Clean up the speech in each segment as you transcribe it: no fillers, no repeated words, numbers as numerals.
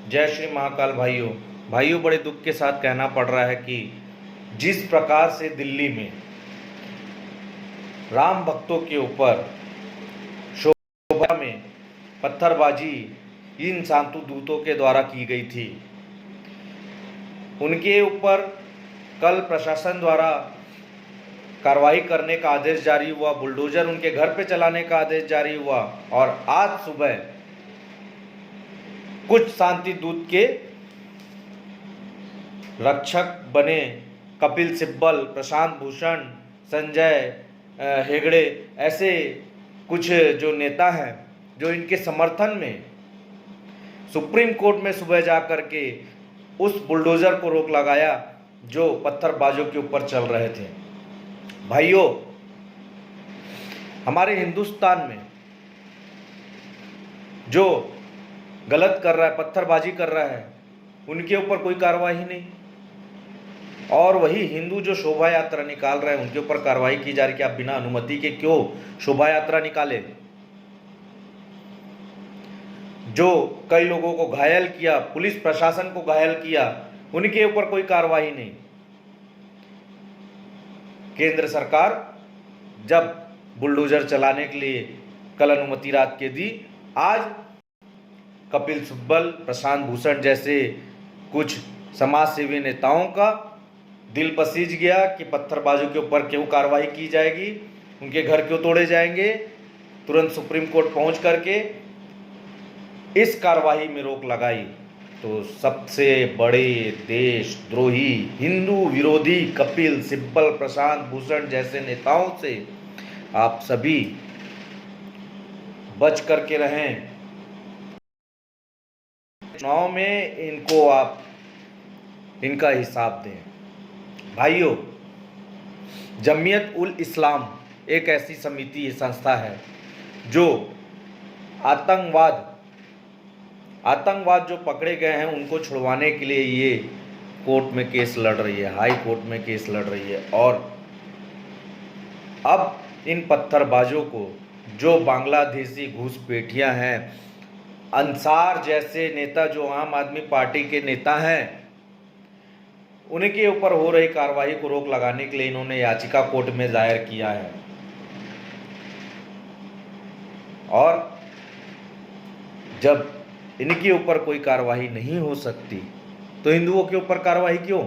जय श्री महाकाल। भाइयों भाइयों, बड़े दुख के साथ कहना पड़ रहा है कि जिस प्रकार से दिल्ली में राम भक्तों के ऊपर शोभा में पत्थरबाजी इन शांतु दूतों के द्वारा की गई थी, उनके ऊपर कल प्रशासन द्वारा कार्रवाई करने का आदेश जारी हुआ, बुलडोजर उनके घर पे चलाने का आदेश जारी हुआ और आज सुबह कुछ शांति दूत के रक्षक बने कपिल सिब्बल, प्रशांत भूषण, संजय हेगड़े, ऐसे कुछ जो नेता हैं जो इनके समर्थन में सुप्रीम कोर्ट में सुबह जा कर के उस बुलडोजर को रोक लगाया जो पत्थरबाजों के ऊपर चल रहे थे। भाइयों, हमारे हिंदुस्तान में जो गलत कर रहा है, पत्थरबाजी कर रहा है, उनके ऊपर कोई कार्रवाई नहीं, और वही हिंदू जो शोभा यात्रा निकाल रहे हैं उनके ऊपर कार्रवाई की जा रही है कि आप बिना अनुमति के क्यों शोभा यात्रा निकाले। जो कई लोगों को घायल किया, पुलिस प्रशासन को घायल किया, उनके ऊपर कोई कार्रवाई नहीं। केंद्र सरकार जब बुलडोजर चलाने के लिए कल अनुमति रात के दी, आज कपिल सिब्बल, प्रशांत भूषण जैसे कुछ समाज सेवी नेताओं का दिल पसीज गया कि पत्थरबाजों के ऊपर क्यों कार्रवाई की जाएगी, उनके घर क्यों तोड़े जाएंगे। तुरंत सुप्रीम कोर्ट पहुंच करके इस कार्रवाई में रोक लगाई तो सबसे बड़े देशद्रोही, हिंदू विरोधी कपिल सिब्बल, प्रशांत भूषण जैसे नेताओं से आप सभी बच करके रहें। चुनाव में इनको आप इनका हिसाब दें। भाइयों, जमीयत उल इस्लाम एक ऐसी समिति, संस्था है जो आतंकवाद जो पकड़े गए हैं उनको छुड़वाने के लिए ये कोर्ट में केस लड़ रही है, हाई कोर्ट में केस लड़ रही है। और अब इन पत्थरबाजों को, जो बांग्लादेशी घूसपैठियां हैं, अंसार जैसे नेता जो आम आदमी पार्टी के नेता हैं, उनके ऊपर हो रही कार्रवाई को रोक लगाने के लिए इन्होंने याचिका कोर्ट में दायर किया है। और जब इनके ऊपर कोई कार्रवाई नहीं हो सकती तो हिंदुओं के ऊपर कार्रवाई क्यों?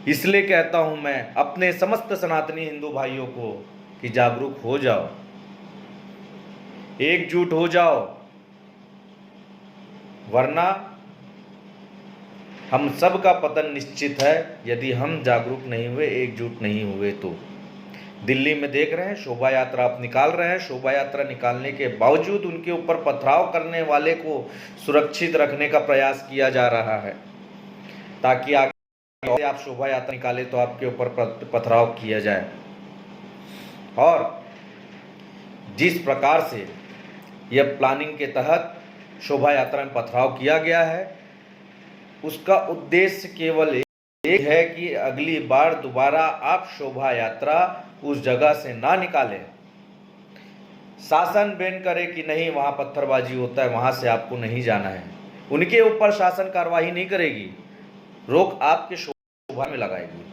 इसलिए कहता हूं मैं अपने समस्त सनातनी हिंदू भाइयों को कि जागरूक हो जाओ, एकजुट हो जाओ, वरना हम सब का पतन निश्चित है यदि हम जागरूक नहीं हुए, एकजुट नहीं हुए तो। दिल्ली में देख रहे हैं शोभा यात्रा आप निकाल रहे हैं, शोभा यात्रा निकालने के बावजूद उनके ऊपर पथराव करने वाले को सुरक्षित रखने का प्रयास किया जा रहा है ताकि आगे आप शोभा यात्रा निकाले तो आपके ऊपर पथराव किया जाए। और जिस प्रकार से यह प्लानिंग के तहत शोभा यात्रा में पथराव किया गया है, उसका उद्देश्य केवल एक है कि अगली बार दोबारा आप शोभा यात्रा उस जगह से ना निकालें। शासन बैन करे कि नहीं, वहां पत्थरबाजी होता है, वहां से आपको नहीं जाना है। उनके ऊपर शासन कार्रवाई नहीं करेगी, रोक आपके शोभा में लगाएगी।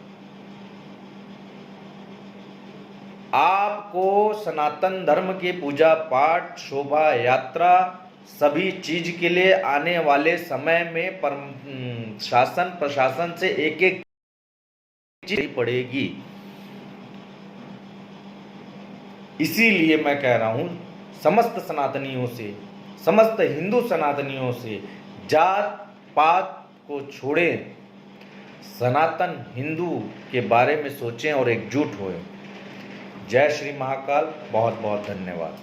आपको सनातन धर्म के पूजा पाठ, शोभा यात्रा, सभी चीज के लिए आने वाले समय में शासन प्रशासन से एक एक चीज पड़ेगी। इसीलिए मैं कह रहा हूं समस्त सनातनियों से, समस्त हिंदू सनातनियों से, जात पात को छोड़ें, सनातन हिंदू के बारे में सोचें और एकजुट होएं। जय श्री महाकाल। बहुत बहुत धन्यवाद।